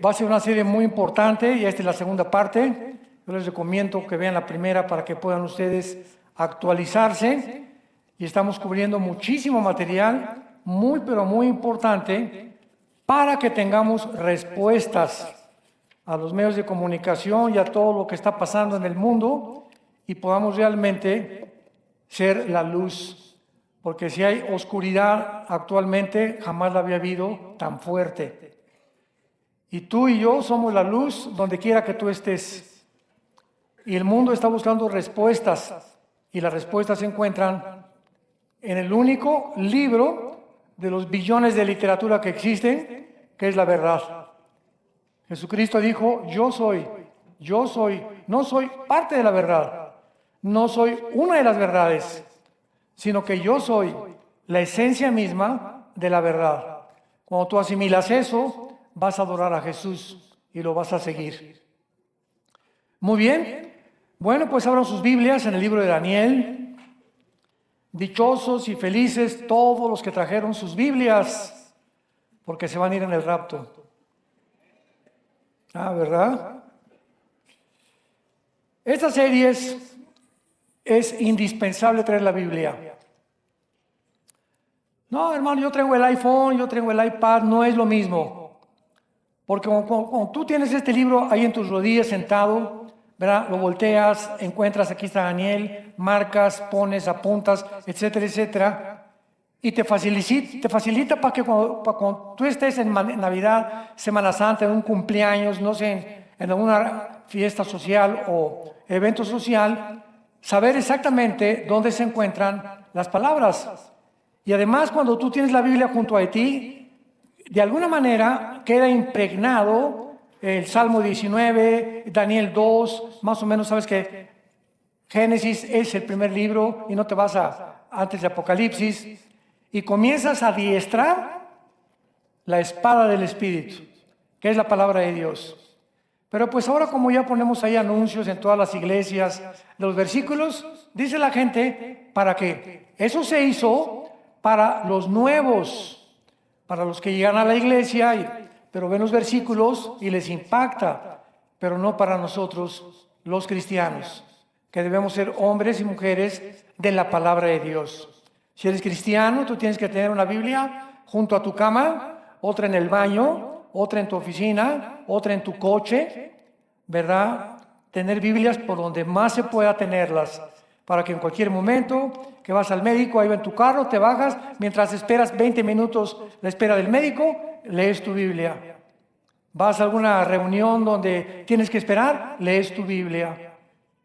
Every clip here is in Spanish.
va a ser una serie muy importante y esta es la segunda parte. Yo les recomiendo que vean la primera para que puedan ustedes actualizarse. Y estamos cubriendo muchísimo material, muy pero muy importante, para que tengamos respuestas a los medios de comunicación y a todo lo que está pasando en el mundo y podamos realmente ser la luz. Porque si hay oscuridad actualmente, jamás la había habido tan fuerte. Y tú y yo somos la luz donde quiera que tú estés. Y el mundo está buscando respuestas. Y las respuestas se encuentran en el único libro de los billones de literatura que existen, que es la verdad. Jesucristo dijo, yo soy, no soy parte de la verdad, no soy una de las verdades, sino que yo soy la esencia misma de la verdad. Cuando tú asimilas eso, vas a adorar a Jesús y lo vas a seguir. Muy bien. Bueno, pues abran sus Biblias en el libro de Daniel. Dichosos y felices todos los que trajeron sus Biblias, porque se van a ir en el rapto. ¿Verdad? Esta serie es indispensable traer la Biblia. No, hermano, yo traigo el iPhone, yo traigo el iPad, no es lo mismo. Porque cuando tú tienes este libro ahí en tus rodillas sentado, ¿verdad? Lo volteas, encuentras, aquí está Daniel, marcas, pones, apuntas, etcétera, etcétera. Y te facilita para que cuando tú estés en Navidad, Semana Santa, en un cumpleaños, no sé, en alguna fiesta social o evento social, saber exactamente dónde se encuentran las palabras. Y además, cuando tú tienes la Biblia junto a ti, de alguna manera queda impregnado el Salmo 19, Daniel 2, más o menos sabes que Génesis es el primer libro y no te vas antes de Apocalipsis. Y comienzas a adiestrar la espada del Espíritu, que es la palabra de Dios. Pero pues ahora, como ya ponemos ahí anuncios en todas las iglesias, los versículos, dice la gente, ¿para qué? Eso se hizo para los nuevos, para los que llegan a la iglesia, pero ven los versículos y les impacta, pero no para nosotros, los cristianos, que debemos ser hombres y mujeres de la palabra de Dios. Si eres cristiano, tú tienes que tener una Biblia junto a tu cama, otra en el baño, otra en tu oficina, otra en tu coche, ¿verdad? Tener Biblias por donde más se pueda tenerlas, para que en cualquier momento que vas al médico, ahí va en tu carro, te bajas, mientras esperas 20 minutos la espera del médico, lees tu Biblia. Vas a alguna reunión donde tienes que esperar, lees tu Biblia.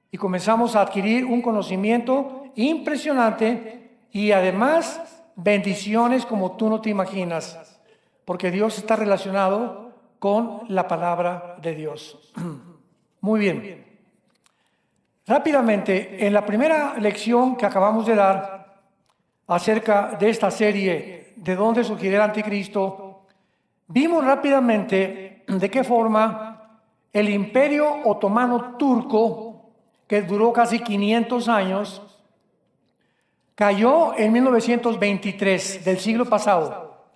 Y comenzamos a adquirir un conocimiento impresionante y además bendiciones como tú no te imaginas, porque Dios está relacionado con la palabra de Dios. Muy bien. Rápidamente, en la primera lección que acabamos de dar acerca de esta serie, de dónde surgirá el anticristo, vimos rápidamente de qué forma el Imperio Otomano Turco, que duró casi 500 años, cayó en 1923 del siglo pasado,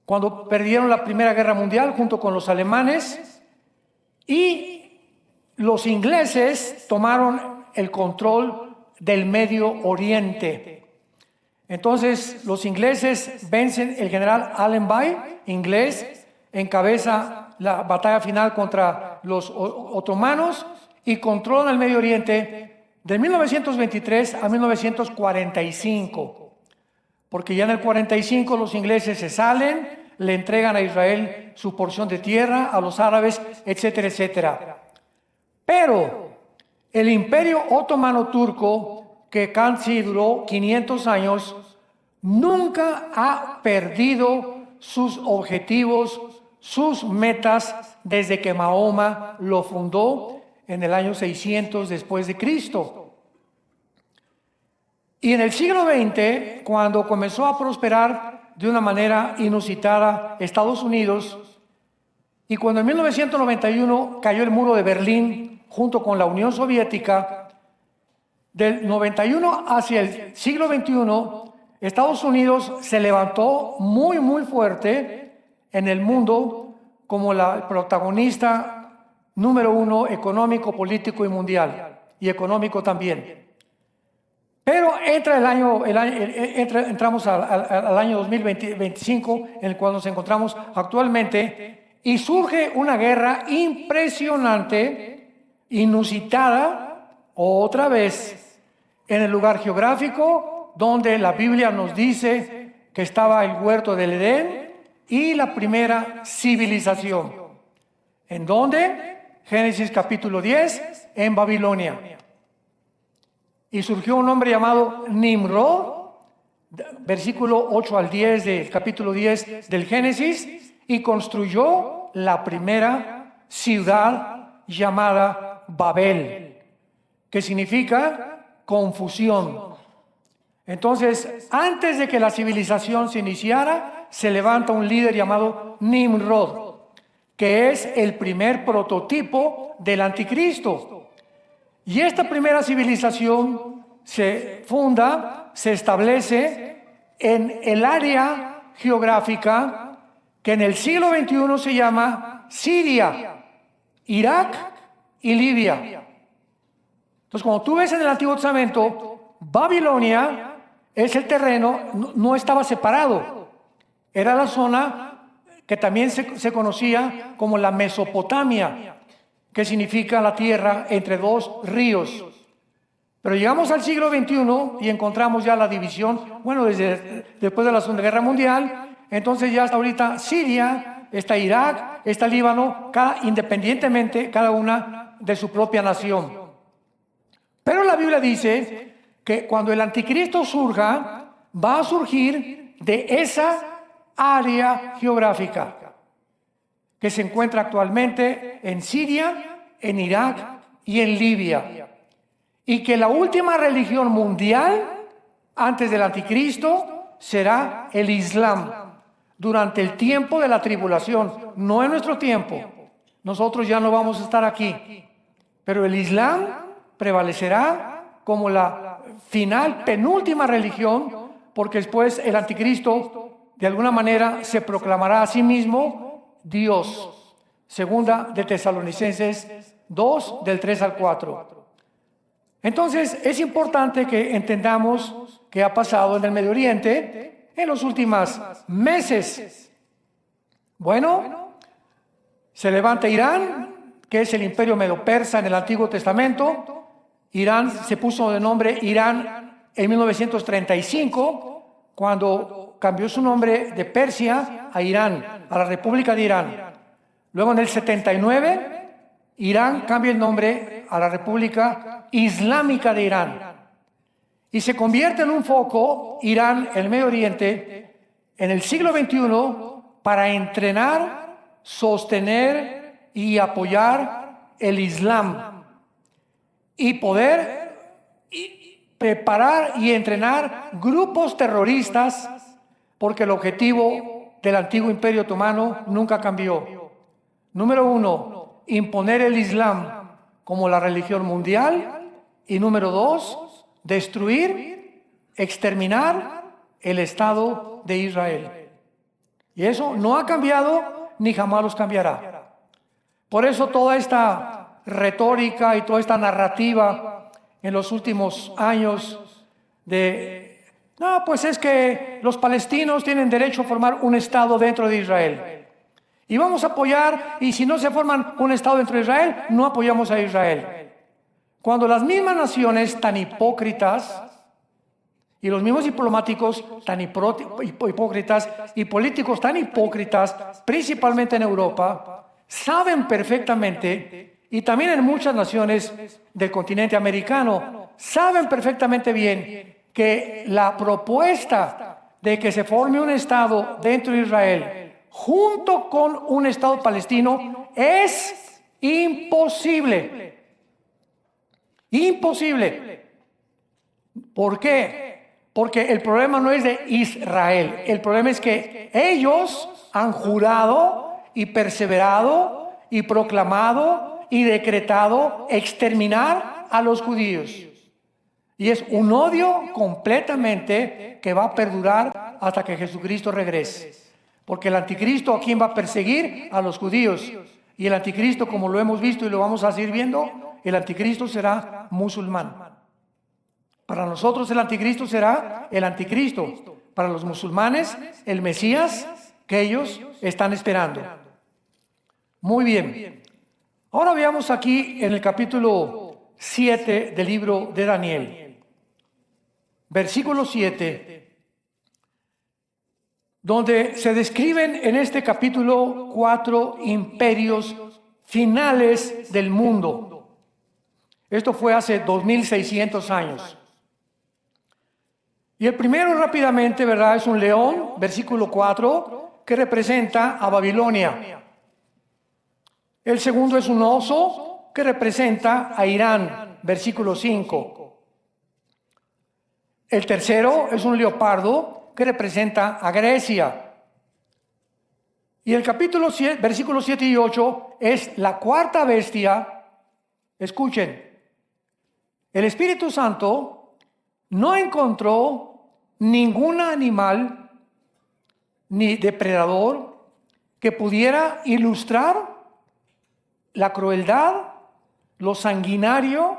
cuando perdieron la Primera Guerra Mundial junto con los alemanes y los ingleses tomaron el control del Medio Oriente. Entonces los ingleses vencen, el general Allenby, inglés, encabeza la batalla final contra los otomanos y controlan el Medio Oriente de 1923 a 1945, porque ya en el 45 los ingleses se salen, le entregan a Israel su porción de tierra, a los árabes, etcétera, etcétera. Pero el Imperio Otomano Turco, que casi duró 500 años, nunca ha perdido sus objetivos, sus metas, desde que Mahoma lo fundó en el año 600 después de Cristo. Y en el siglo XX, cuando comenzó a prosperar de una manera inusitada Estados Unidos, y cuando en 1991 cayó el muro de Berlín junto con la Unión Soviética, del 91 hacia el siglo XXI, Estados Unidos se levantó muy, muy fuerte en el mundo como el protagonista número uno económico, político y mundial, y económico también. Pero entramos al año 2025, en el cual nos encontramos actualmente, y surge una guerra impresionante, inusitada, otra vez, en el lugar geográfico donde la Biblia nos dice que estaba el huerto del Edén y la primera civilización. ¿En dónde? Génesis capítulo 10, en Babilonia. Y surgió un hombre llamado Nimrod, versículo 8 al 10 del capítulo 10 del Génesis, y construyó la primera ciudad llamada Babel, que significa confusión. Entonces, antes de que la civilización se iniciara, se levanta un líder llamado Nimrod, que es el primer prototipo del anticristo. Y esta primera civilización se funda, se establece en el área geográfica que en el siglo XXI se llama Siria, Irak y Libia. Entonces, cuando tú ves en el Antiguo Testamento, Babilonia es el terreno, no estaba separado. Era la zona que también se conocía como la Mesopotamia, que significa la tierra entre dos ríos. Pero llegamos al siglo XXI y encontramos ya la división, bueno, después de la Segunda Guerra Mundial, entonces ya hasta ahorita Siria, está Irak, está Líbano, independientemente cada una de su propia nación. Pero la Biblia dice que cuando el anticristo surja, va a surgir de esa área geográfica que se encuentra actualmente en Siria, en Irak y en Libia. Y que la última religión mundial, antes del anticristo, será el Islam, durante el tiempo de la tribulación, no en nuestro tiempo. Nosotros ya no vamos a estar aquí, pero el Islam prevalecerá como la final, penúltima religión, porque después el anticristo, de alguna manera, se proclamará a sí mismo Dios. Segunda de Tesalonicenses 2, del 3 al 4. Entonces, es importante que entendamos qué ha pasado en el Medio Oriente en los últimos meses. Bueno, se levanta Irán, que es el imperio medo-persa en el Antiguo Testamento. Irán se puso de nombre Irán en 1935, cuando cambió su nombre de Persia a Irán, a la República de Irán. Luego en el 79, Irán cambia el nombre a la República Islámica de Irán. Y se convierte en un foco, Irán, el Medio Oriente, en el siglo XXI, para entrenar, sostener y apoyar el Islam. Y poder preparar y entrenar grupos terroristas, porque el objetivo del antiguo imperio otomano nunca cambió. Número 1, imponer el Islam como la religión mundial. Y número 2, destruir, exterminar el Estado de Israel. Y eso no ha cambiado ni jamás los cambiará. Por eso toda esta retórica y toda esta narrativa en los últimos años no, pues es que los palestinos tienen derecho a formar un Estado dentro de Israel. Y vamos a apoyar, y si no se forman un Estado dentro de Israel, no apoyamos a Israel. Cuando las mismas naciones tan hipócritas, y los mismos diplomáticos tan hipócritas, y políticos tan hipócritas, principalmente en Europa, saben perfectamente, y también en muchas naciones del continente americano, saben perfectamente bien que la propuesta de que se forme un Estado dentro de Israel junto con un Estado palestino es imposible. Imposible. ¿Por qué? Porque el problema no es de Israel. El problema es que ellos han jurado y perseverado y proclamado y decretado exterminar a los judíos. Y es un odio completamente que va a perdurar hasta que Jesucristo regrese. Porque el anticristo, ¿a quién va a perseguir? A los judíos. Y el anticristo, como lo hemos visto y lo vamos a seguir viendo, el anticristo será musulmán. Para nosotros el anticristo será el anticristo. Para los musulmanes, el Mesías que ellos están esperando. Muy bien. Ahora veamos aquí en el capítulo 7 del libro de Daniel. Versículo 7, donde se describen en este capítulo 4 imperios finales del mundo. Esto fue hace 2600 años. Y el primero rápidamente, ¿verdad? Es un león, versículo 4, que representa a Babilonia. El segundo es un oso que representa a Irán, versículo 5. El tercero es un leopardo que representa a Grecia. Y el capítulo 7, versículos 7 y 8 es la cuarta bestia. Escuchen, el Espíritu Santo no encontró ningún animal ni depredador que pudiera ilustrar la crueldad, lo sanguinario,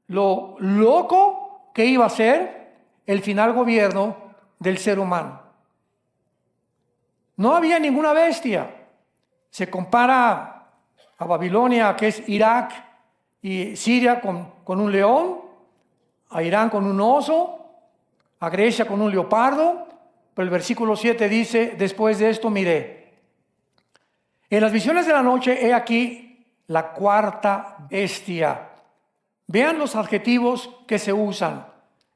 lo loco que iba a ser el final gobierno del ser humano. No había ninguna bestia. Se compara a Babilonia, que es Irak, y Siria con un león, a Irán con un oso, a Grecia con un leopardo, pero el versículo 7 dice, después de esto miré. En las visiones de la noche, he aquí la cuarta bestia. Vean los adjetivos que se usan.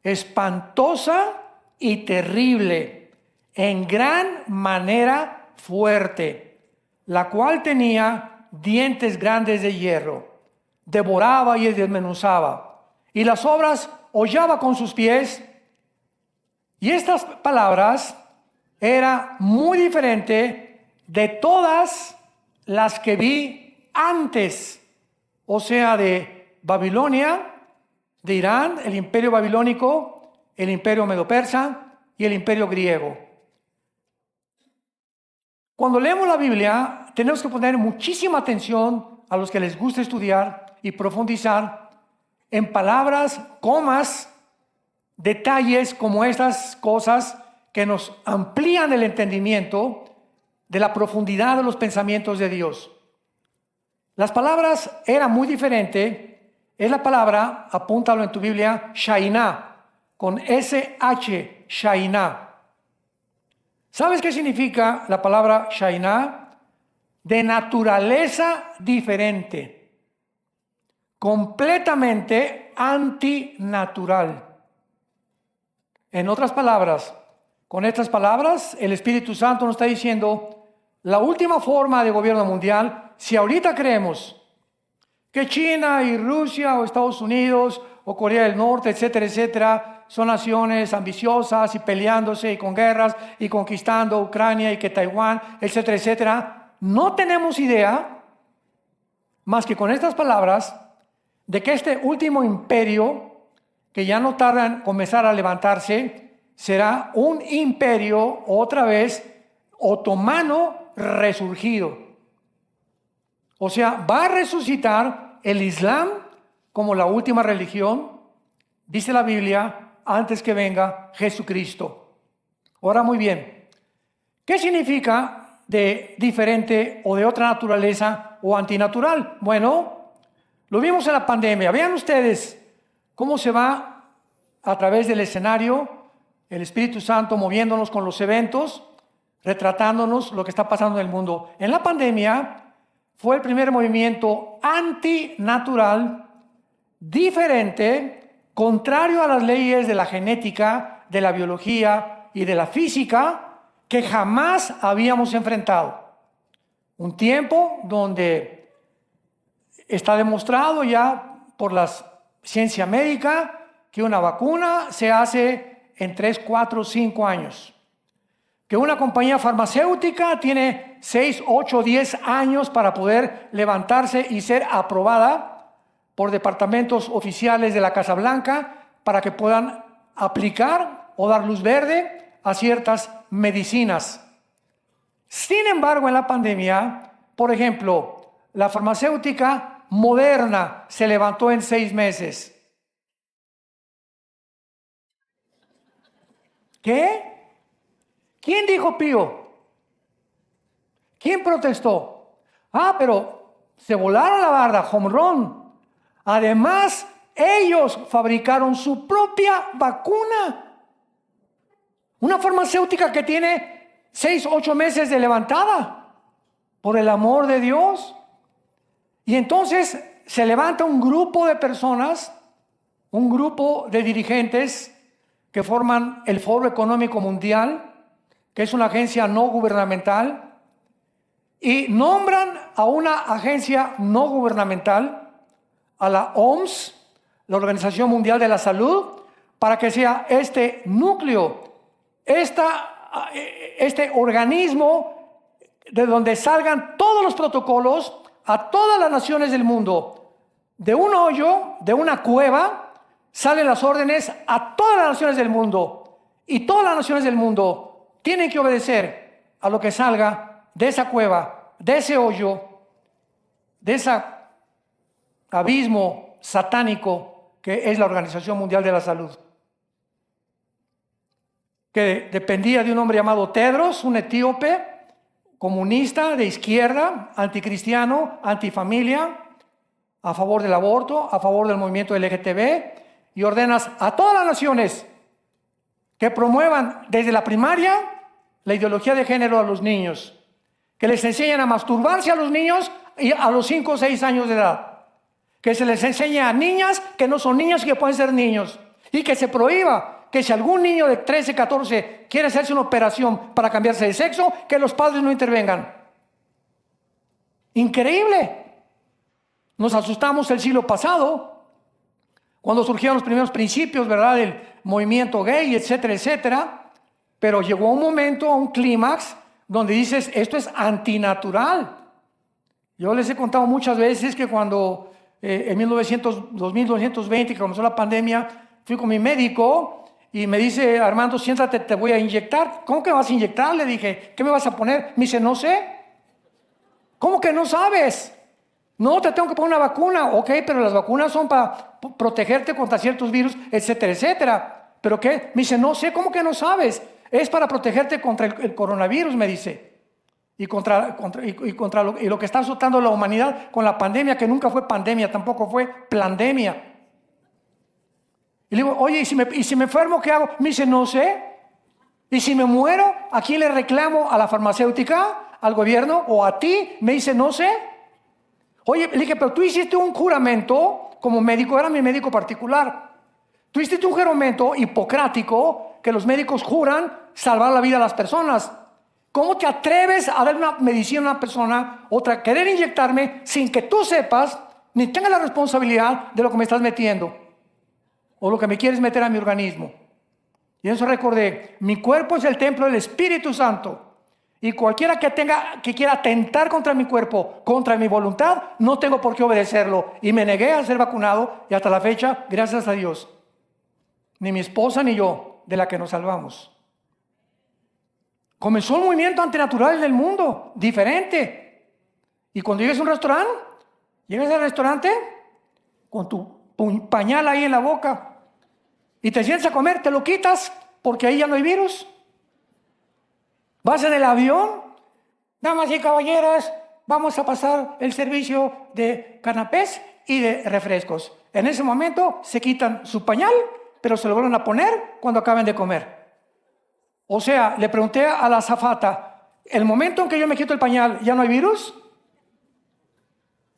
Espantosa y terrible, en gran manera fuerte, la cual tenía dientes grandes de hierro, devoraba y desmenuzaba, y las obras hollaba con sus pies. Y estas palabras era muy diferente de todas las que vi antes, o sea, de Babilonia, de Irán, el imperio babilónico, el imperio medo-persa y el imperio griego. Cuando leemos la Biblia, tenemos que poner muchísima atención a los que les gusta estudiar y profundizar en palabras, comas, detalles como estas cosas que nos amplían el entendimiento de la profundidad de los pensamientos de Dios. Las palabras eran muy diferentes. Es la palabra, apúntalo en tu Biblia, Shainá, con SH, Shainá. ¿Sabes qué significa la palabra Shainá? De naturaleza diferente, completamente antinatural. En otras palabras, con estas palabras, el Espíritu Santo nos está diciendo, la última forma de gobierno mundial, si ahorita creemos que China y Rusia o Estados Unidos o Corea del Norte, etcétera, etcétera, son naciones ambiciosas y peleándose y con guerras y conquistando Ucrania y que Taiwán, etcétera, etcétera, no tenemos idea, más que con estas palabras, de que este último imperio, que ya no tarda en comenzar a levantarse, será un imperio otra vez otomano resurgido. O sea, va a resucitar el Islam como la última religión, dice la Biblia, antes que venga Jesucristo. Ahora muy bien, ¿qué significa de diferente o de otra naturaleza o antinatural? Bueno, lo vimos en la pandemia. Vean ustedes cómo se va a través del escenario el Espíritu Santo moviéndonos con los eventos, retratándonos lo que está pasando en el mundo. En la pandemia fue el primer movimiento antinatural, diferente, contrario a las leyes de la genética, de la biología y de la física que jamás habíamos enfrentado. Un tiempo donde está demostrado ya por la ciencia médica que una vacuna se hace en 3, 4, 5 años. Que una compañía farmacéutica tiene 6, 8, 10 años para poder levantarse y ser aprobada por departamentos oficiales de la Casa Blanca para que puedan aplicar o dar luz verde a ciertas medicinas. Sin embargo, en la pandemia, por ejemplo, la farmacéutica Moderna se levantó en 6 meses. ¿Qué? ¿Quién dijo pío? ¿Quién protestó? Pero se volaron la barda, home run. Además, ellos fabricaron su propia vacuna. Una farmacéutica que tiene 6, 8 meses de levantada, por el amor de Dios. Y entonces se levanta un grupo de personas, un grupo de dirigentes que forman el Foro Económico Mundial, que es una agencia no gubernamental, y nombran a una agencia no gubernamental, a la OMS, la Organización Mundial de la Salud, para que sea este núcleo, este organismo de donde salgan todos los protocolos a todas las naciones del mundo. De un hoyo, de una cueva, salen las órdenes a todas las naciones del mundo. Y todas las naciones del mundo tienen que obedecer a lo que salga de esa cueva, de ese hoyo, de ese abismo satánico que es la Organización Mundial de la Salud, que dependía de un hombre llamado Tedros, un etíope, comunista, de izquierda, anticristiano, antifamilia, a favor del aborto, a favor del movimiento LGTB, y ordenas a todas las naciones que promuevan desde la primaria la ideología de género a los niños, que les enseñen a masturbarse a los niños y a los 5 o 6 años de edad, que se les enseñe a niñas que no son niños y que pueden ser niños, y que se prohíba que si algún niño de 13, 14 quiere hacerse una operación para cambiarse de sexo, que los padres no intervengan. Increíble. Nos asustamos el siglo pasado, cuando surgieron los primeros principios, ¿verdad?, del movimiento gay, etcétera, etcétera. Pero llegó un momento, un clímax, donde dices, esto es antinatural. Yo les he contado muchas veces que cuando en 2220, que comenzó la pandemia, fui con mi médico y me dice, Armando, siéntate, te voy a inyectar. ¿Cómo que vas a inyectar? Le dije, ¿qué me vas a poner? Me dice, no sé. ¿Cómo que no sabes? No, te tengo que poner una vacuna. Ok, pero las vacunas son para protegerte contra ciertos virus, etcétera, etcétera. ¿Pero qué? Me dice, no sé. ¿Cómo que no sabes? Es para protegerte contra el coronavirus, me dice. Y contra lo que está azotando la humanidad con la pandemia, que nunca fue pandemia, tampoco fue plandemia. Y le digo, oye, ¿y si me enfermo, qué hago? Me dice, no sé. ¿Y si me muero, a quién le reclamo? ¿A la farmacéutica? ¿Al gobierno? ¿O a ti? Me dice, no sé. Oye, le dije, pero tú hiciste un juramento como médico, era mi médico particular. Tú hiciste un juramento hipocrático que los médicos juran salvar la vida a las personas. ¿Cómo te atreves a dar una medicina a una persona, otra, querer inyectarme sin que tú sepas ni tengas la responsabilidad de lo que me estás metiendo o lo que me quieres meter a mi organismo? Y eso recordé, mi cuerpo es el templo del Espíritu Santo. Y cualquiera que quiera atentar contra mi cuerpo, contra mi voluntad, no tengo por qué obedecerlo. Y me negué a ser vacunado y hasta la fecha, gracias a Dios, ni mi esposa ni yo, de la que nos salvamos. Comenzó un movimiento antinatural en el mundo, diferente. Y cuando llegas a un restaurante, llegas al restaurante con tu pañal ahí en la boca y te sientes a comer, te lo quitas porque ahí ya no hay virus. Vas en el avión, damas y caballeros, vamos a pasar el servicio de canapés y de refrescos. En ese momento se quitan su pañal, pero se lo vuelven a poner cuando acaben de comer. O sea, le pregunté a la azafata, ¿el momento en que yo me quito el pañal ya no hay virus?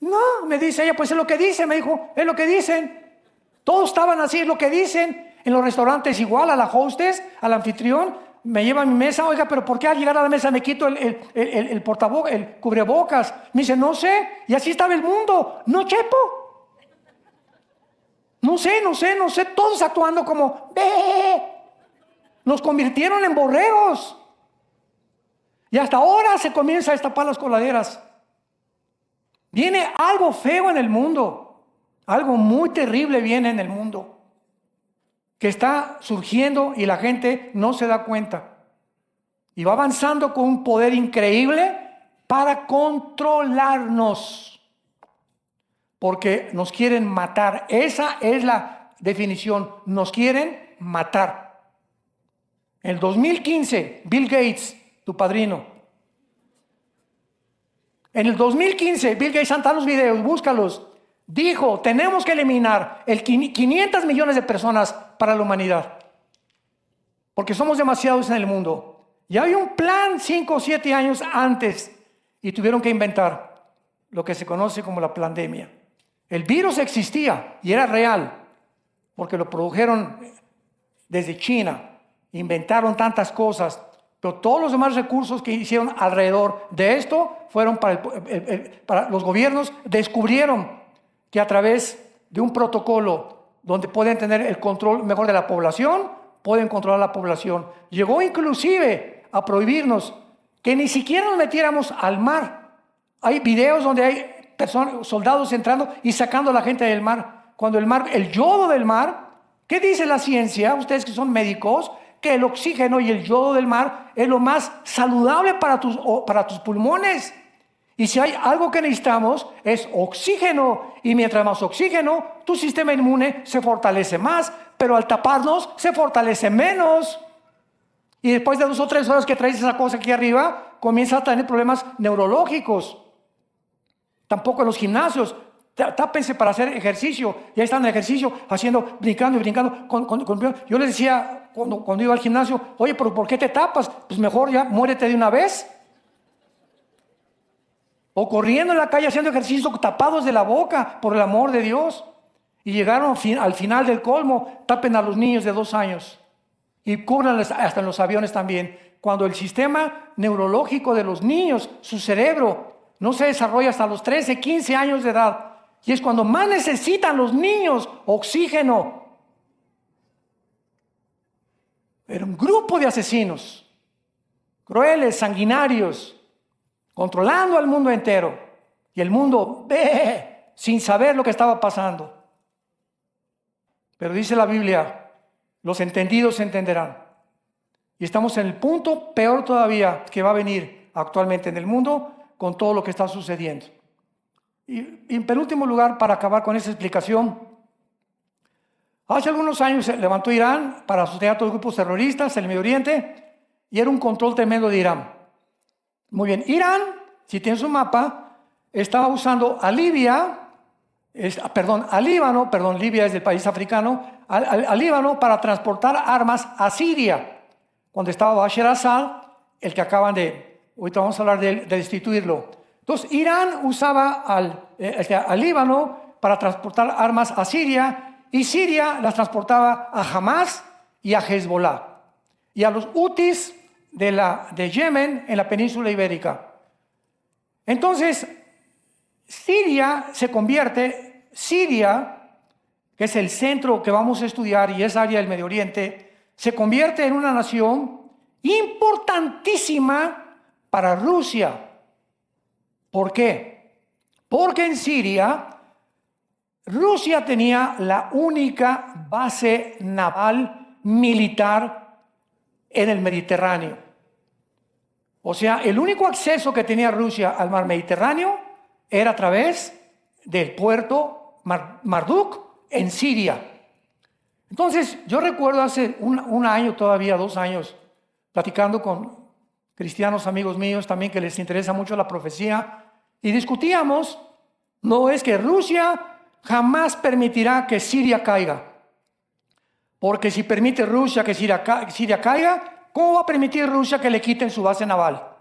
No, me dice ella, pues es lo que dice, me dijo, es lo que dicen. Todos estaban así, es lo que dicen. En los restaurantes igual, a la hostess, al anfitrión, me lleva a mi mesa, oiga, pero ¿por qué al llegar a la mesa me quito el cubrebocas? Me dice, no sé, y así estaba el mundo, no chepo. No sé, todos actuando como, ¡bé! Nos convirtieron en borregos. Y hasta ahora se comienza a destapar las coladeras. Viene algo feo en el mundo. Algo muy terrible viene en el mundo. Que está surgiendo y la gente no se da cuenta. y va avanzando con un poder increíble para controlarnos, porque nos quieren matar. Esa es la definición, nos quieren matar. En el 2015, Bill Gates, tu padrino. En el 2015, Bill Gates, están los videos, búscalos. Dijo, tenemos que eliminar 500 millones de personas para la humanidad, porque somos demasiados en el mundo. Y hay un plan 5 o 7 años antes, y tuvieron que inventar lo que se conoce como la pandemia. El virus existía y era real, porque lo produjeron desde China, inventaron tantas cosas, pero todos los demás recursos que hicieron alrededor de esto fueron para los gobiernos. Descubrieron que a través de un protocolo donde pueden tener el control mejor de la población, pueden controlar la población. Llegó inclusive a prohibirnos que ni siquiera nos metiéramos al mar. Hay videos donde hay soldados entrando y sacando a la gente del mar. Cuando el yodo del mar, ¿qué dice la ciencia? Ustedes que son médicos, que el oxígeno y el yodo del mar es lo más saludable para tus pulmones. Y si hay algo que necesitamos es oxígeno, y mientras más oxígeno, tu sistema inmune se fortalece más, pero al taparnos se fortalece menos. Y después de 2 o 3 horas que traes esa cosa aquí arriba, comienza a tener problemas neurológicos. Tampoco en los gimnasios. Tápense para hacer ejercicio. Ya están en ejercicio, brincando y brincando. Yo les decía cuando iba al gimnasio, oye, pero ¿por qué te tapas? Pues mejor ya muérete de una vez. O corriendo en la calle haciendo ejercicio tapados de la boca, por el amor de Dios. Y llegaron al final del colmo, tapen a los niños de 2 años. Y cúbranles hasta en los aviones también. Cuando el sistema neurológico de los niños, su cerebro, no se desarrolla hasta los 13, 15 años de edad. Y es cuando más necesitan los niños oxígeno. Era un grupo de asesinos, crueles, sanguinarios, controlando al mundo entero. Y el mundo ve sin saber lo que estaba pasando. Pero dice la Biblia, los entendidos entenderán. Y estamos en el punto peor todavía que va a venir actualmente en el mundo con todo lo que está sucediendo. Y en penúltimo lugar, para acabar con esa explicación, hace algunos años se levantó Irán para asociar a todos los grupos terroristas en el Medio Oriente, y era un control tremendo de Irán. Muy bien, Irán, si tienes un mapa, estaba usando a Líbano, Libia es del país africano, a Líbano para transportar armas a Siria, cuando estaba Bashar al-Assad, el que acaban ahorita vamos a hablar de destituirlo. Entonces, Irán usaba al Líbano para transportar armas a Siria, y Siria las transportaba a Hamas y a Hezbollah, y a los Hutis de Yemen en la península ibérica. Entonces, Siria, que es el centro que vamos a estudiar y es área del Medio Oriente, se convierte en una nación importantísima para Rusia. ¿Por qué? Porque en Siria, Rusia tenía la única base naval militar en el Mediterráneo. O sea, el único acceso que tenía Rusia al mar Mediterráneo era a través del puerto Marduk en Siria. Entonces, yo recuerdo hace un año todavía, 2 años, platicando con cristianos amigos míos también que les interesa mucho la profecía, y discutíamos, no es que Rusia jamás permitirá que Siria caiga, porque si permite Rusia que Siria caiga, ¿cómo va a permitir Rusia que le quiten su base naval?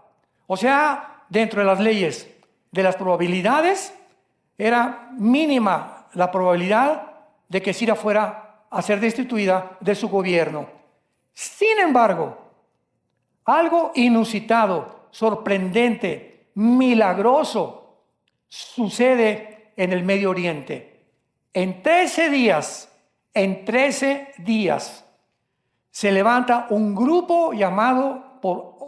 O sea, dentro de las leyes de las probabilidades, era mínima la probabilidad de que Siria fuera a ser destituida de su gobierno. Sin embargo, algo inusitado, sorprendente, milagroso sucede en el Medio Oriente. En 13 días, se levanta un grupo llamado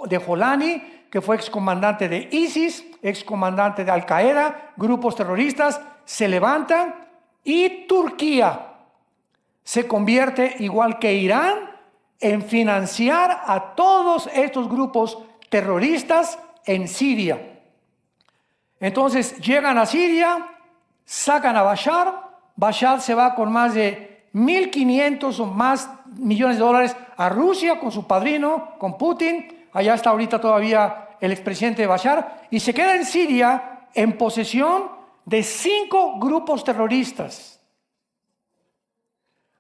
de Jolani, que fue excomandante de ISIS, excomandante de Al-Qaeda, grupos terroristas, se levantan, y Turquía se convierte, igual que Irán, en financiar a todos estos grupos terroristas en Siria. Entonces llegan a Siria, sacan a Bashar. Bashar se va con más de 1.500 o más millones de dólares a Rusia con su padrino, con Putin. Allá está ahorita todavía el expresidente Bashar. Y se queda en Siria en posesión de 5 grupos terroristas.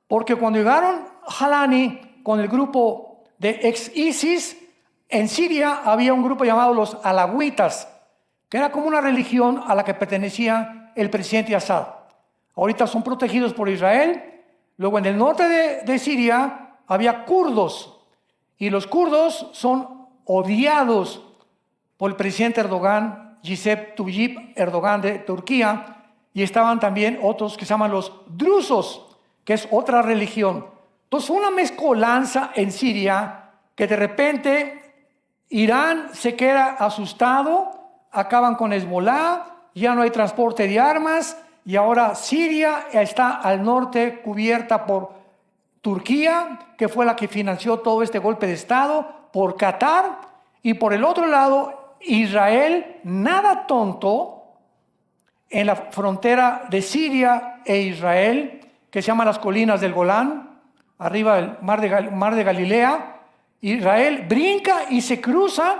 Porque cuando llegaron Jalani con el grupo de ex-ISIS, en Siria había un grupo llamado los alawitas, que era como una religión a la que pertenecía el presidente Assad. Ahorita son protegidos por Israel. Luego en el norte de Siria había kurdos, y los kurdos son odiados por el presidente Erdogan, Recep Tayyip Erdogan de Turquía, y estaban también otros que se llaman los drusos, que es otra religión. Entonces una mezcolanza en Siria que de repente Irán se queda asustado, acaban con Hezbollah, ya no hay transporte de armas, y ahora Siria está al norte cubierta por Turquía, que fue la que financió todo este golpe de Estado, por Qatar, y por el otro lado Israel, nada tonto, en la frontera de Siria e Israel, que se llama las colinas del Golán, arriba del mar de Galilea. Israel brinca y se cruza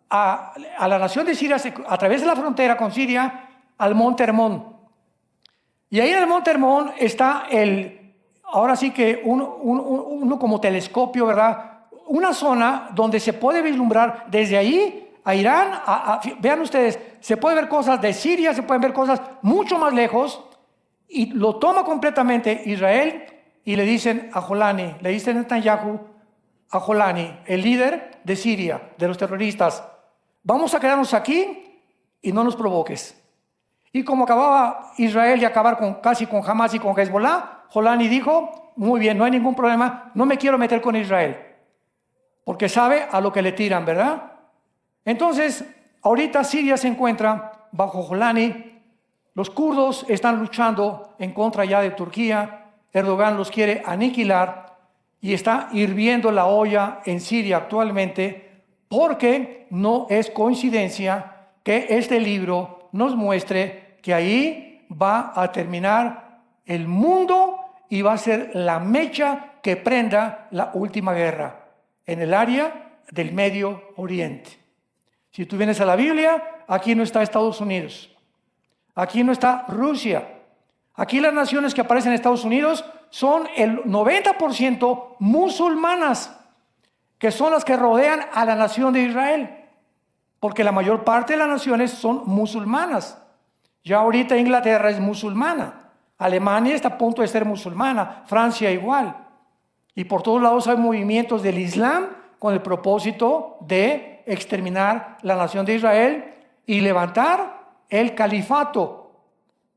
a la nación de Siria, a través de la frontera con Siria, al Monte Hermón. Y ahí en el Monte Hermón está ahora sí que uno como telescopio, ¿verdad? Una zona donde se puede vislumbrar desde ahí a Irán. Vean ustedes, se puede ver cosas de Siria, se pueden ver cosas mucho más lejos, y lo toma completamente Israel, y le dicen a Jolani, le dicen a Netanyahu, a Jolani, el líder de Siria, de los terroristas: vamos a quedarnos aquí y no nos provoques. Y como acababa Israel de acabar casi con Hamas y con Hezbollah, Jolani dijo: muy bien, no hay ningún problema, no me quiero meter con Israel, porque sabe a lo que le tiran, ¿verdad? Entonces, ahorita Siria se encuentra bajo Jolani. Los kurdos están luchando en contra ya de Turquía. Erdogan los quiere aniquilar, y está hirviendo la olla en Siria actualmente, porque no es coincidencia que este libro nos muestre que ahí va a terminar el mundo y va a ser la mecha que prenda la última guerra en el área del Medio Oriente. Si tú vienes a la Biblia, aquí no está Estados Unidos, aquí no está Rusia. Aquí las naciones que aparecen en Estados Unidos son el 90% musulmanas, que son las que rodean a la nación de Israel, porque la mayor parte de las naciones son musulmanas. Ya ahorita Inglaterra es musulmana, Alemania está a punto de ser musulmana, Francia igual. Y por todos lados hay movimientos del Islam con el propósito de exterminar la nación de Israel y levantar el califato,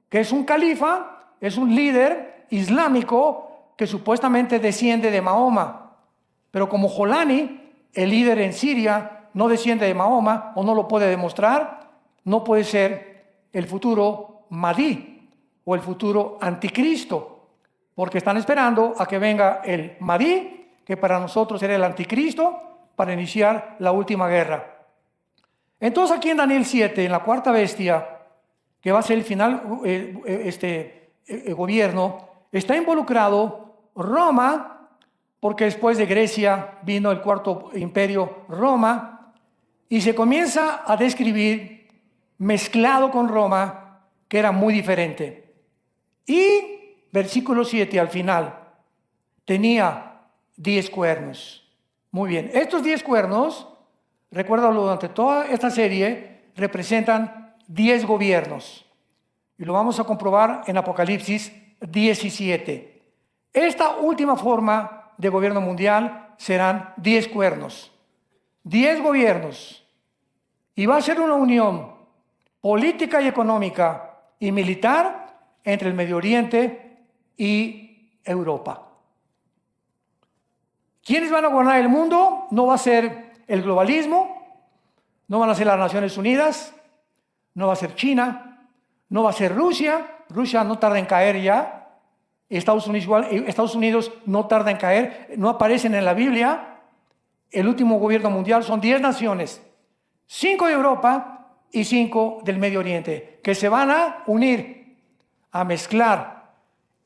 que es un califa, es un líder islámico que supuestamente desciende de Mahoma. Pero como Jolani, el líder en Siria, no desciende de Mahoma o no lo puede demostrar, no puede ser el futuro Mahdi o el futuro anticristo, porque están esperando a que venga el Mahdi, que para nosotros será el anticristo, para iniciar la última guerra. Entonces aquí en Daniel 7, en la cuarta bestia, que va a ser el final gobierno, está involucrado Roma, porque después de Grecia vino el cuarto imperio, Roma, y se comienza a describir mezclado con Roma, que era muy diferente. Y versículo 7 al final, tenía 10 cuernos. Muy bien, estos 10 cuernos, recuérdalo, durante toda esta serie, representan 10 gobiernos. Y lo vamos a comprobar en Apocalipsis 17. Esta última forma de gobierno mundial serán 10 cuernos, 10 gobiernos. Y va a ser una unión política y económica y militar entre el Medio Oriente y Europa. ¿Quiénes van a gobernar el mundo? No va a ser el globalismo, no van a ser las Naciones Unidas, no va a ser China, no va a ser Rusia. Rusia no tarda en caer ya. Estados Unidos no tarda en caer, no aparecen en la Biblia. El último gobierno mundial son 10 naciones, 5 de Europa y 5 del Medio Oriente, que se van a unir, a mezclar.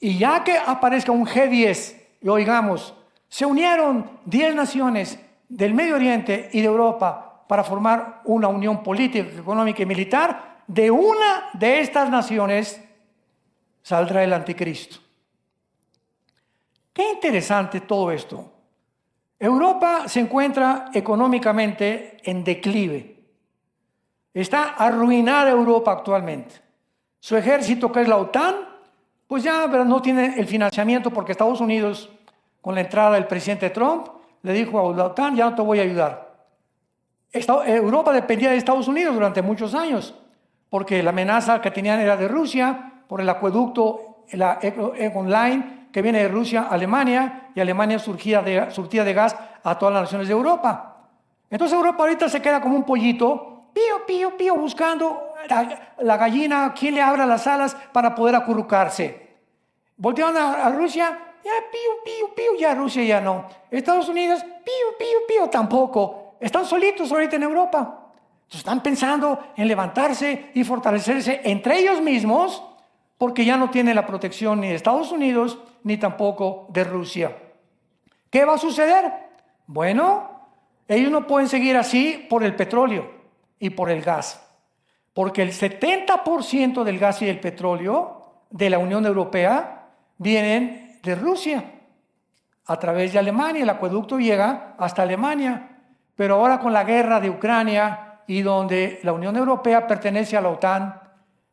Y ya que aparezca un G10, y oigamos, se unieron 10 naciones del Medio Oriente y de Europa para formar una unión política, económica y militar. De una de estas naciones saldrá el anticristo. Qué interesante todo esto. Europa se encuentra económicamente en declive. Está arruinada Europa actualmente. Su ejército, que es la OTAN, pues ya no tiene el financiamiento porque Estados Unidos, con la entrada del presidente Trump, le dijo a la OTAN, ya no te voy a ayudar. Europa dependía de Estados Unidos durante muchos años, porque la amenaza que tenían era de Rusia, por el acueducto, la Egon Line, que viene de Rusia a Alemania, y Alemania surtía de gas a todas las naciones de Europa. Entonces Europa ahorita se queda como un pollito, pío, pío, pío, buscando la gallina, quien le abra las alas para poder acurrucarse. Voltearon a Rusia, ya pío, pío, pío, ya Rusia ya no. Estados Unidos, pío, pío, pío, tampoco. Están solitos ahorita en Europa. Entonces están pensando en levantarse y fortalecerse entre ellos mismos, porque ya no tienen la protección ni de Estados Unidos ni tampoco de Rusia. ¿Qué va a suceder? Bueno, ellos no pueden seguir así por el petróleo y por el gas, porque el 70% del gas y del petróleo de la Unión Europea vienen de Rusia a través de Alemania. El acueducto llega hasta Alemania, pero ahora con la guerra de Ucrania y donde la Unión Europea pertenece a la OTAN,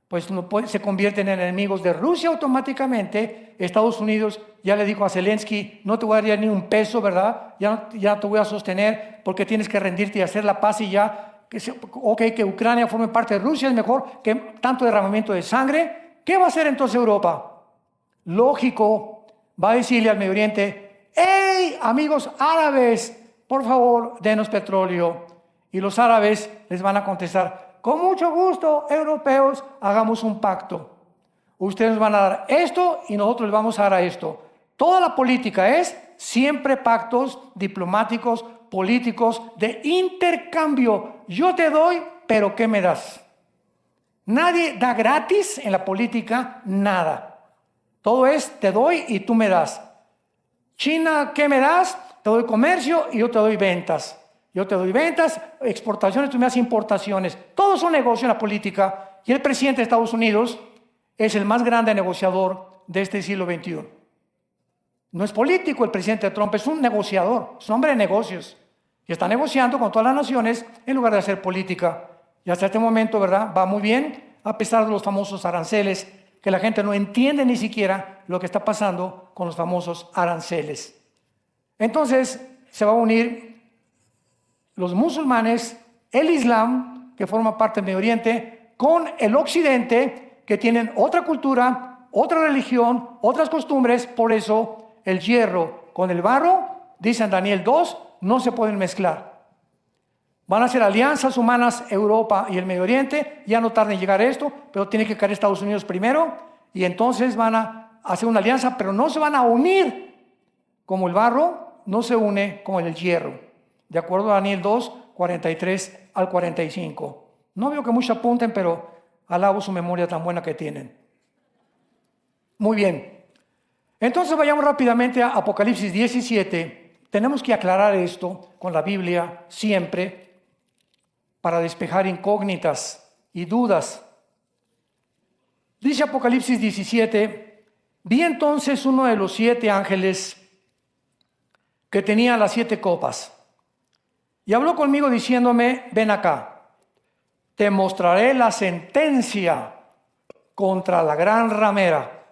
pues se convierten en enemigos de Rusia automáticamente. Estados Unidos ya le dijo a Zelensky, no te voy a dar ni un peso, ¿verdad? Ya te voy a sostener porque tienes que rendirte y hacer la paz y ya, que Ucrania forme parte de Rusia es mejor que tanto derramamiento de sangre. ¿Qué va a hacer entonces Europa? Lógico, va a decirle al Medio Oriente, ¡hey, amigos árabes, por favor, denos petróleo! Y los árabes les van a contestar, con mucho gusto, europeos, hagamos un pacto. Ustedes nos van a dar esto y nosotros les vamos a dar a esto. Toda la política es siempre pactos diplomáticos, políticos, de intercambio. Yo te doy, pero ¿qué me das? Nadie da gratis en la política nada. Todo es te doy y tú me das. China, ¿qué me das? Te doy comercio y yo te doy ventas. Yo te doy ventas, exportaciones, tú me das importaciones. Todo es un negocio en la política. Y el presidente de Estados Unidos es el más grande negociador de este siglo XXI. No es político el presidente Trump, es un negociador, es un hombre de negocios. Y está negociando con todas las naciones en lugar de hacer política. Y hasta este momento, ¿verdad? Va muy bien, a pesar de los famosos aranceles, que la gente no entiende ni siquiera lo que está pasando con los famosos aranceles. Entonces, se va a unir los musulmanes, el Islam, que forma parte del Medio Oriente, con el Occidente, que tienen otra cultura, otra religión, otras costumbres. Por eso el hierro con el barro, dice en Daniel 2, no se pueden mezclar. Van a hacer alianzas humanas Europa y el Medio Oriente. Ya no tarda en llegar esto, pero tiene que caer Estados Unidos primero. Y entonces van a hacer una alianza, pero no se van a unir como el barro no se une con el hierro. De acuerdo a Daniel 2, 43 al 45. No veo que muchos apunten, pero alabo su memoria tan buena que tienen. Muy bien. Entonces vayamos rápidamente a Apocalipsis 17. Tenemos que aclarar esto con la Biblia siempre para despejar incógnitas y dudas. Dice Apocalipsis 17, vi entonces uno de los 7 ángeles que tenía las 7 copas. Y habló conmigo diciéndome, ven acá, te mostraré la sentencia contra la gran ramera,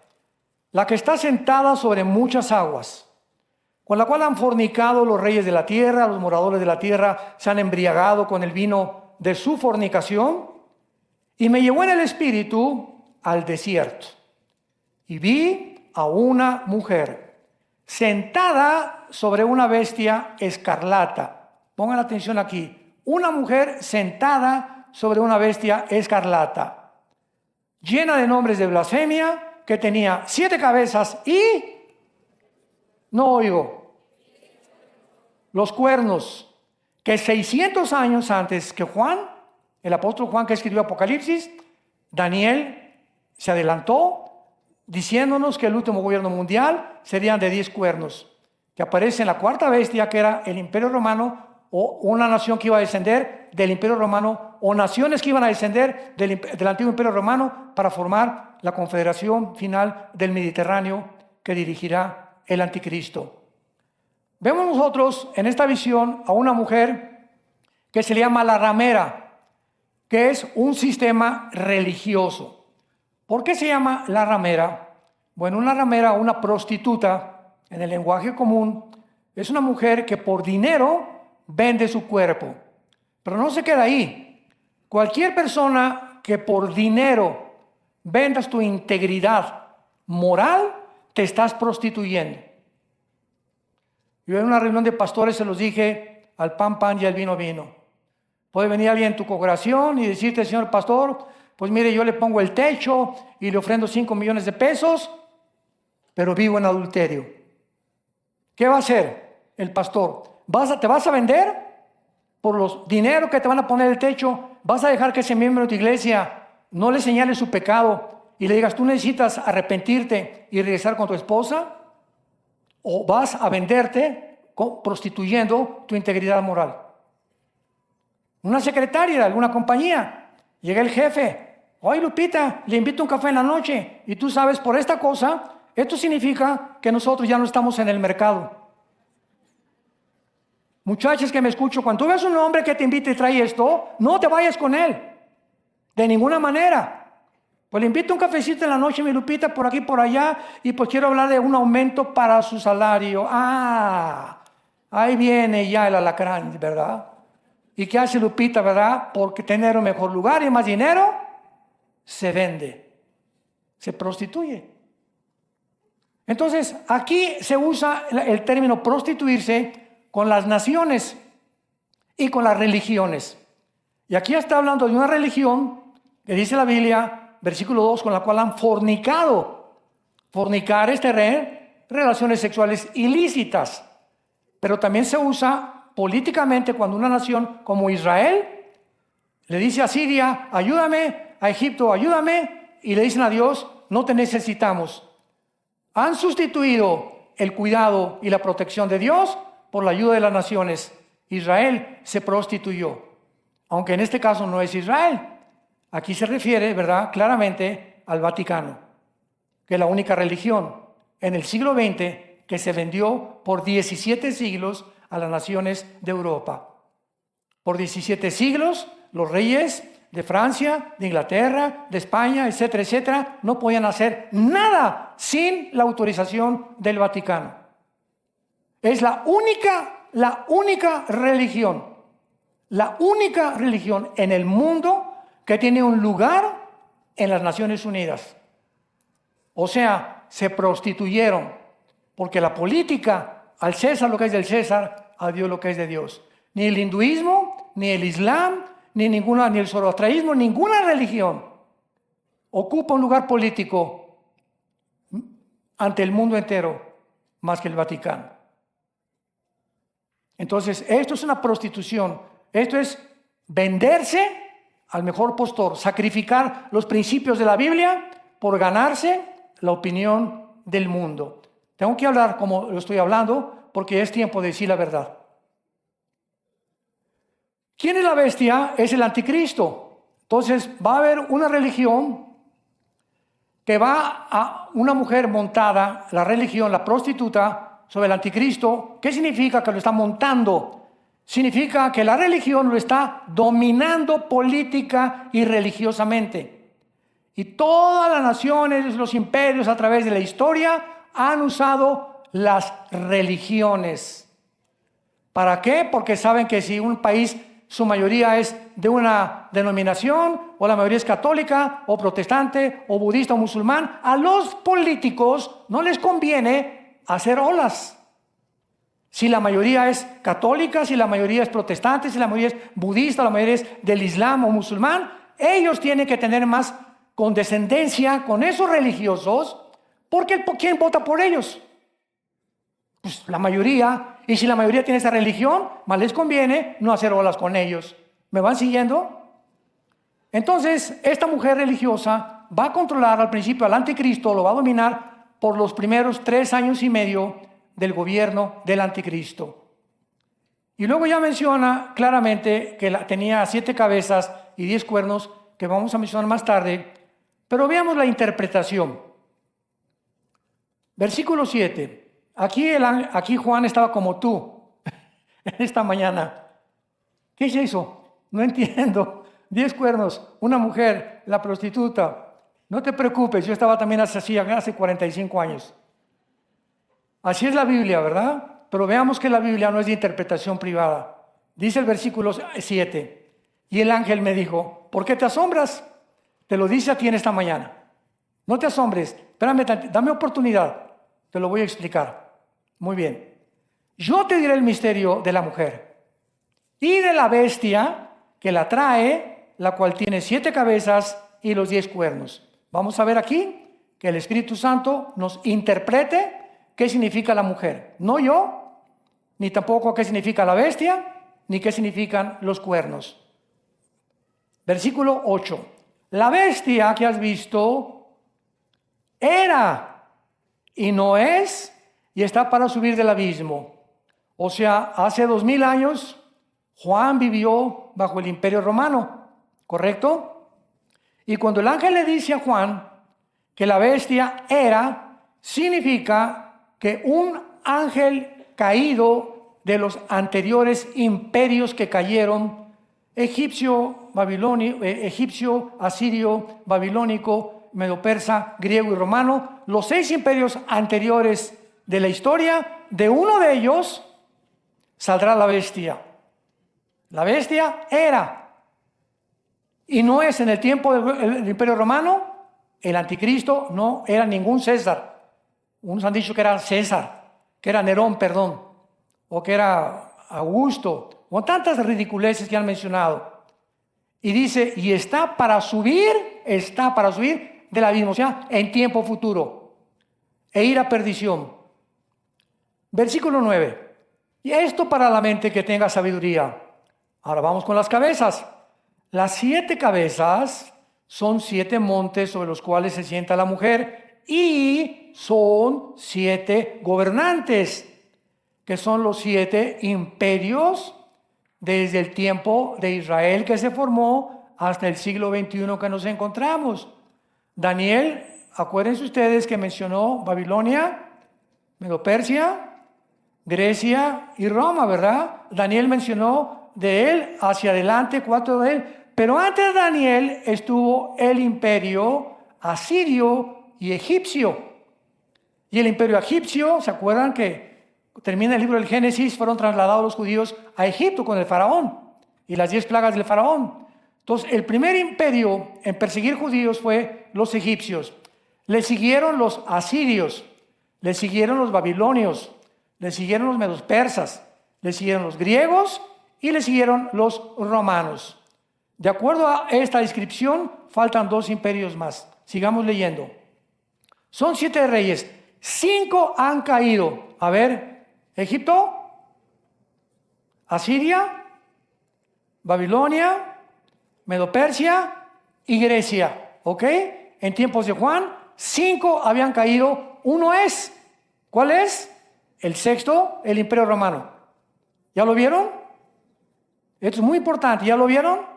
la que está sentada sobre muchas aguas, con la cual han fornicado los reyes de la tierra, los moradores de la tierra se han embriagado con el vino de su fornicación. Y me llevó en el espíritu al desierto, y vi a una mujer sentada sobre una bestia escarlata. Pongan atención aquí, una mujer sentada sobre una bestia escarlata, llena de nombres de blasfemia que tenía 7 cabezas y, no oigo, los cuernos, que 600 años antes que Juan, el apóstol Juan que escribió Apocalipsis, Daniel se adelantó diciéndonos que el último gobierno mundial serían de 10 cuernos, que aparece en la cuarta bestia, que era el Imperio Romano, o una nación que iba a descender del Imperio Romano, o naciones que iban a descender del antiguo Imperio Romano para formar la confederación final del Mediterráneo que dirigirá el anticristo. Vemos nosotros en esta visión a una mujer que se le llama la ramera, que es un sistema religioso. ¿Por qué se llama la ramera? Bueno, una ramera, una prostituta, en el lenguaje común, es una mujer que por dinero vende su cuerpo. Pero no se queda ahí. Cualquier persona que por dinero vendas tu integridad moral, te estás prostituyendo. Yo en una reunión de pastores se los dije, al pan, pan y al vino, vino. Puede venir alguien en tu congregación y decirte, señor pastor, pues mire, yo le pongo el techo y le ofrendo 5 millones de pesos, pero vivo en adulterio. ¿Qué va a hacer el pastor? ¿Te vas a vender por los dinero que te van a poner el techo? ¿Vas a dejar que ese miembro de tu iglesia no le señale su pecado y le digas, tú necesitas arrepentirte y regresar con tu esposa? ¿O vas a venderte prostituyendo tu integridad moral? Una secretaria de alguna compañía, llega el jefe, oye Lupita, le invito a un café en la noche, y tú sabes, por esta cosa, esto significa que nosotros ya no estamos en el mercado. Muchachas que me escucho, cuando tú ves un hombre que te invita y trae esto, no te vayas con él, de ninguna manera. Pues le invito a un cafecito en la noche, mi Lupita, por aquí, por allá, y pues quiero hablar de un aumento para su salario. Ahí viene ya el alacrán, ¿verdad? ¿Y qué hace Lupita, verdad? Porque tener un mejor lugar y más dinero, se vende, se prostituye. Entonces, aquí se usa el término prostituirse con las naciones y con las religiones. Y aquí está hablando de una religión que dice la Biblia, versículo 2, con la cual han fornicado. Fornicar es tener relaciones sexuales ilícitas, pero también se usa políticamente cuando una nación como Israel le dice a Siria, ayúdame, a Egipto, ayúdame, y le dicen a Dios, no te necesitamos. Han sustituido el cuidado y la protección de Dios por la ayuda de las naciones. Israel se prostituyó, aunque en este caso no es Israel. Aquí se refiere, ¿verdad?, claramente al Vaticano, que es la única religión en el siglo XX que se vendió por 17 siglos a las naciones de Europa. Por 17 siglos, los reyes de Francia, de Inglaterra, de España, etcétera, etcétera, no podían hacer nada sin la autorización del Vaticano. Es la única religión en el mundo que tiene un lugar en las Naciones Unidas. O sea, se prostituyeron, porque la política, al César lo que es del César, a Dios lo que es de Dios. Ni el hinduismo, ni el islam, ni el zoroastrianismo, ninguna religión ocupa un lugar político ante el mundo entero más que el Vaticano. Entonces, esto es una prostitución. Esto es venderse al mejor postor, sacrificar los principios de la Biblia por ganarse la opinión del mundo. Tengo que hablar como lo estoy hablando porque es tiempo de decir la verdad. ¿Quién es la bestia? Es el anticristo. Entonces va a haber una religión que va a una mujer montada, la religión, la prostituta, sobre el anticristo. ¿Qué significa que lo está montando? Significa que la religión lo está dominando política y religiosamente. Y todas las naciones, los imperios a través de la historia han usado las religiones. ¿Para qué? Porque saben que si un país, su mayoría es de una denominación, o la mayoría es católica, o protestante, o budista, o musulmán, a los políticos no les conviene hacer olas. Si la mayoría es católica, si la mayoría es protestante, si la mayoría es budista, la mayoría es del islam o musulmán, ellos tienen que tener más condescendencia con esos religiosos, porque ¿quién vota por ellos? Pues la mayoría. Y si la mayoría tiene esa religión, más les conviene no hacer olas con ellos. ¿Me van siguiendo? Entonces, esta mujer religiosa va a controlar al principio al anticristo, lo va a dominar por los primeros 3 años y medio del gobierno del anticristo. Y luego ya menciona claramente que tenía 7 cabezas y 10 cuernos, que vamos a mencionar más tarde. Pero veamos la interpretación. Versículo 7. Aquí Juan estaba como tú esta mañana. ¿Qué es eso? No entiendo. 10 cuernos, una mujer, la prostituta. No te preocupes, yo estaba también así hace 45 años. Así es la Biblia, ¿verdad? Pero veamos que la Biblia no es de interpretación privada. Dice el versículo 7. Y el ángel me dijo, ¿por qué te asombras? Te lo dice a ti en esta mañana. No te asombres, espérame, dame oportunidad. Te lo voy a explicar. Muy bien. Yo te diré el misterio de la mujer y de la bestia que la trae, la cual tiene 7 cabezas y los 10 cuernos. Vamos a ver aquí que el Espíritu Santo nos interprete qué significa la mujer. No yo, ni tampoco qué significa la bestia, ni qué significan los cuernos. Versículo 8. La bestia que has visto era y no es y está para subir del abismo. O sea, hace 2000 años Juan vivió bajo el Imperio Romano, ¿correcto? Y cuando el ángel le dice a Juan que la bestia era, significa que un ángel caído de los anteriores imperios que cayeron, egipcio, asirio, babilónico, medo-persa, griego y romano, los 6 imperios anteriores de la historia, de uno de ellos saldrá la bestia. La bestia era, y no es en el tiempo del Imperio Romano, el anticristo no era ningún César. Unos han dicho que era César, que era Nerón, perdón, o que era Augusto, o tantas ridiculeces que han mencionado. Y dice, y está para subir del abismo, o sea, en tiempo futuro, e ir a perdición. Versículo 9. Y esto para la mente que tenga sabiduría. Ahora vamos con las cabezas. Las 7 cabezas son 7 montes sobre los cuales se sienta la mujer y son 7 gobernantes, que son los 7 imperios desde el tiempo de Israel que se formó hasta el siglo XXI que nos encontramos. Daniel, acuérdense ustedes que mencionó Babilonia, Medo-Persia, Grecia y Roma, ¿verdad? Daniel mencionó de él hacia adelante 4 de él. Pero antes de Daniel estuvo el imperio asirio y egipcio. Y el imperio egipcio, ¿se acuerdan que termina el libro del Génesis? Fueron trasladados los judíos a Egipto con el faraón y las 10 plagas del faraón. Entonces, el primer imperio en perseguir judíos fue los egipcios. Le siguieron los asirios, le siguieron los babilonios, le siguieron los medos persas, le siguieron los griegos y le siguieron los romanos. De acuerdo a esta descripción, faltan 2 imperios más. Sigamos leyendo. Son 7 reyes. 5 han caído. A ver, Egipto, Asiria, Babilonia, Medo-Persia y Grecia. ¿Ok? En tiempos de Juan, 5 habían caído. Uno es, ¿cuál es? El 6º, el Imperio Romano. ¿Ya lo vieron? Esto es muy importante. ¿Ya lo vieron?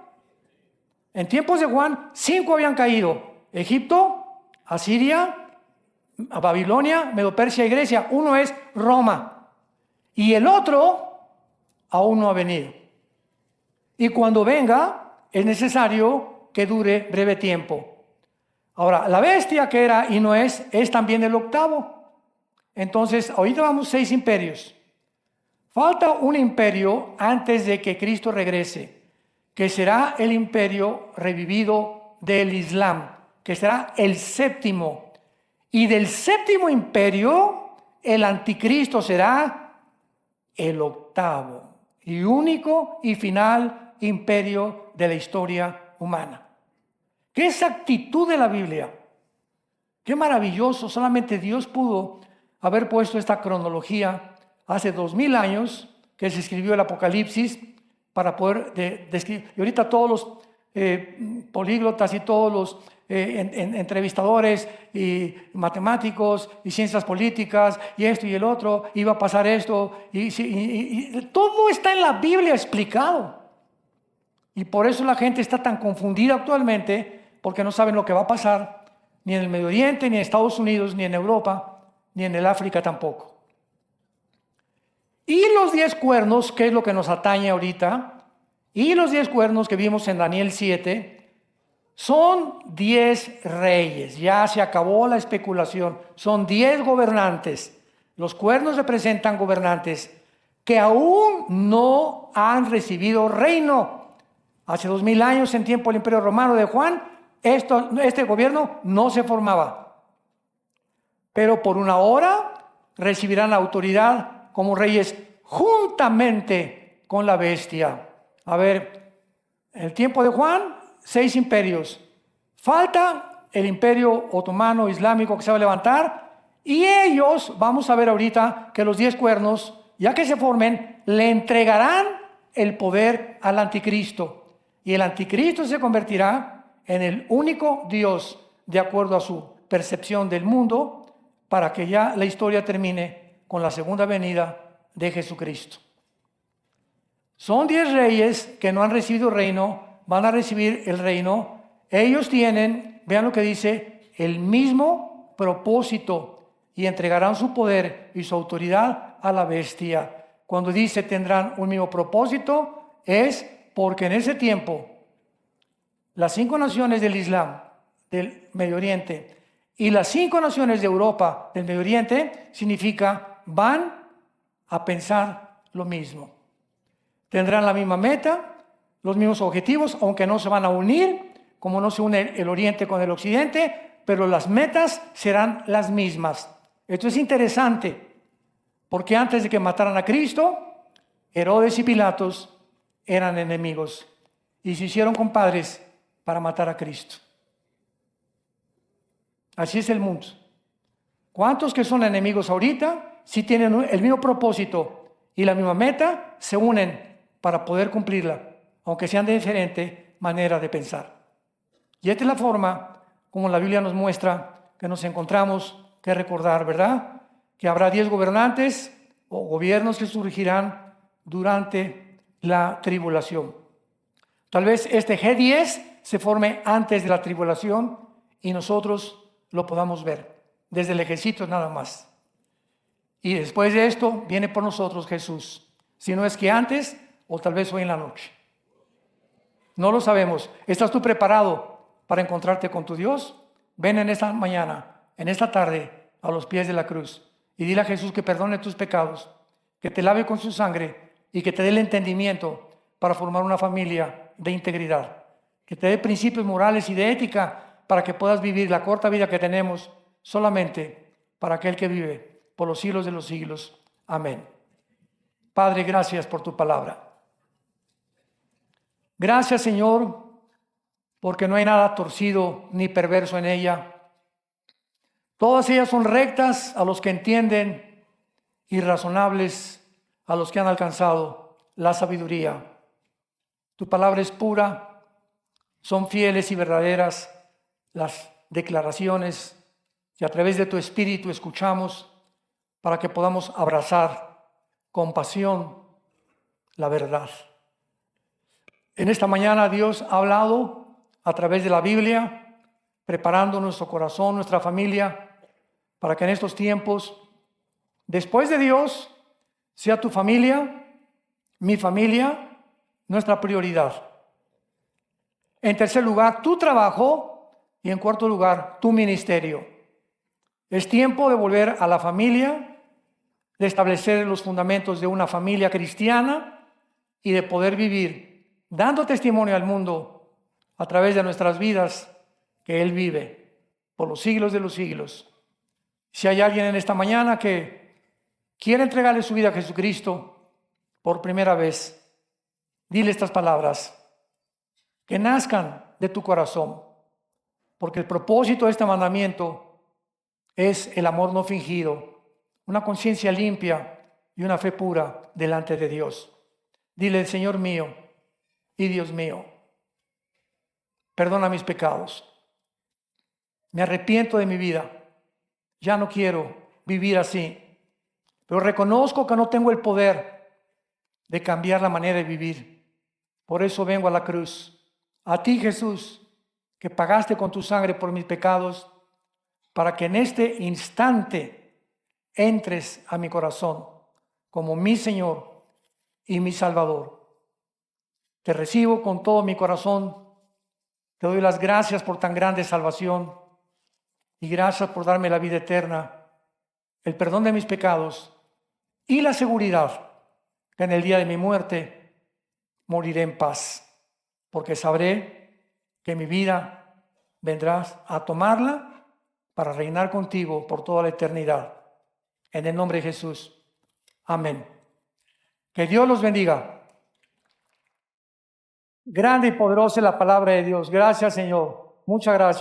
En tiempos de Juan, 5 habían caído. Egipto, Asiria, Babilonia, Medo-Persia y Grecia. Uno es Roma. Y el otro aún no ha venido. Y cuando venga, es necesario que dure breve tiempo. Ahora, la bestia que era y no es también el 8º. Entonces, ahorita vamos 6 imperios. Falta un imperio antes de que Cristo regrese, que será el imperio revivido del Islam, que será el 7º. Y del 7º imperio, el anticristo será el 8º y único y final imperio de la historia humana, ¡Qué exactitud de la Biblia! ¡Qué maravilloso! Solamente Dios pudo haber puesto esta cronología hace 2000 años que se escribió el Apocalipsis para poder describir. Y ahorita todos los políglotas y todos los entrevistadores y matemáticos y ciencias políticas y esto y el otro, iba a pasar esto y todo está en la Biblia explicado. Y por eso la gente está tan confundida actualmente, porque no saben lo que va a pasar ni en el Medio Oriente, ni en Estados Unidos, ni en Europa, ni en el África tampoco. Y los 10 cuernos, que es lo que nos atañe ahorita, y los 10 cuernos que vimos en Daniel 7, son 10 reyes. Ya se acabó la especulación. Son 10 gobernantes. Los cuernos representan gobernantes que aún no han recibido reino. Hace 2000 años, en tiempo del Imperio Romano de Juan, este gobierno no se formaba. Pero por una hora recibirán autoridad como reyes juntamente con la bestia. A ver, en el tiempo de Juan, 6 imperios. Falta el imperio otomano islámico que se va a levantar, y ellos, vamos a ver ahorita que los 10 cuernos, ya que se formen, le entregarán el poder al anticristo. Y el anticristo se convertirá en el único Dios de acuerdo a su percepción del mundo, para que ya la historia termine con la segunda venida de Jesucristo. Son 10 reyes que no han recibido reino, van a recibir el reino. Ellos tienen, vean lo que dice, el mismo propósito, y entregarán su poder y su autoridad a la bestia. Cuando dice tendrán un mismo propósito, es porque en ese tiempo las 5 naciones del Islam, del Medio Oriente, y las 5 naciones de Europa, del Medio Oriente, significa van a pensar lo mismo. Tendrán la misma meta, los mismos objetivos, aunque no se van a unir, como no se une el Oriente con el Occidente, pero las metas serán las mismas. Esto es interesante, porque antes de que mataran a Cristo, Herodes y Pilatos eran enemigos y se hicieron compadres para matar a Cristo. Así es el mundo. ¿Cuántos que son enemigos ahorita, si tienen el mismo propósito y la misma meta, se unen para poder cumplirla, aunque sean de diferente manera de pensar? Y esta es la forma como la Biblia nos muestra que nos encontramos que recordar, ¿verdad? Que habrá 10 gobernantes o gobiernos que surgirán durante la tribulación. Tal vez este G10 se forme antes de la tribulación y nosotros lo podamos ver desde el ejército nada más. Y después de esto viene por nosotros Jesús. Si no es que antes, o tal vez hoy en la noche. No lo sabemos. ¿Estás tú preparado para encontrarte con tu Dios? Ven en esta mañana, en esta tarde, a los pies de la cruz y dile a Jesús que perdone tus pecados, que te lave con su sangre y que te dé el entendimiento para formar una familia de integridad, que te dé principios morales y de ética para que puedas vivir la corta vida que tenemos solamente para aquel que vive por los siglos de los siglos. Amén. Padre, gracias por tu palabra. Gracias, Señor, porque no hay nada torcido ni perverso en ella. Todas ellas son rectas a los que entienden y razonables a los que han alcanzado la sabiduría. Tu palabra es pura, son fieles y verdaderas las declaraciones que a través de tu Espíritu escuchamos para que podamos abrazar con pasión la verdad. En esta mañana Dios ha hablado a través de la Biblia, preparando nuestro corazón, nuestra familia, para que en estos tiempos, después de Dios, sea tu familia, mi familia, nuestra prioridad. En tercer lugar, tu trabajo, y en cuarto lugar, tu ministerio. Es tiempo de volver a la familia, de establecer los fundamentos de una familia cristiana y de poder vivir dando testimonio al mundo a través de nuestras vidas que Él vive por los siglos de los siglos. Si hay alguien en esta mañana que quiere entregarle su vida a Jesucristo por primera vez, dile estas palabras, que nazcan de tu corazón. porque el propósito de este mandamiento es el amor no fingido, una conciencia limpia y una fe pura delante de Dios. Dile, Señor mío y Dios mío, perdona mis pecados. Me arrepiento de mi vida. Ya no quiero vivir así. Pero reconozco que no tengo el poder de cambiar la manera de vivir. Por eso vengo a la cruz. A ti, Jesús, que pagaste con tu sangre por mis pecados, para que en este instante entres a mi corazón como mi Señor y mi Salvador. Te recibo con todo mi corazón. Te doy las gracias por tan grande salvación y gracias por darme la vida eterna, el perdón de mis pecados y la seguridad que en el día de mi muerte moriré en paz, porque sabré que mi vida vendrás a tomarla para reinar contigo por toda la eternidad. En el nombre de Jesús. Amén. Que Dios los bendiga. Grande y poderosa es la palabra de Dios. Gracias, Señor. Muchas gracias.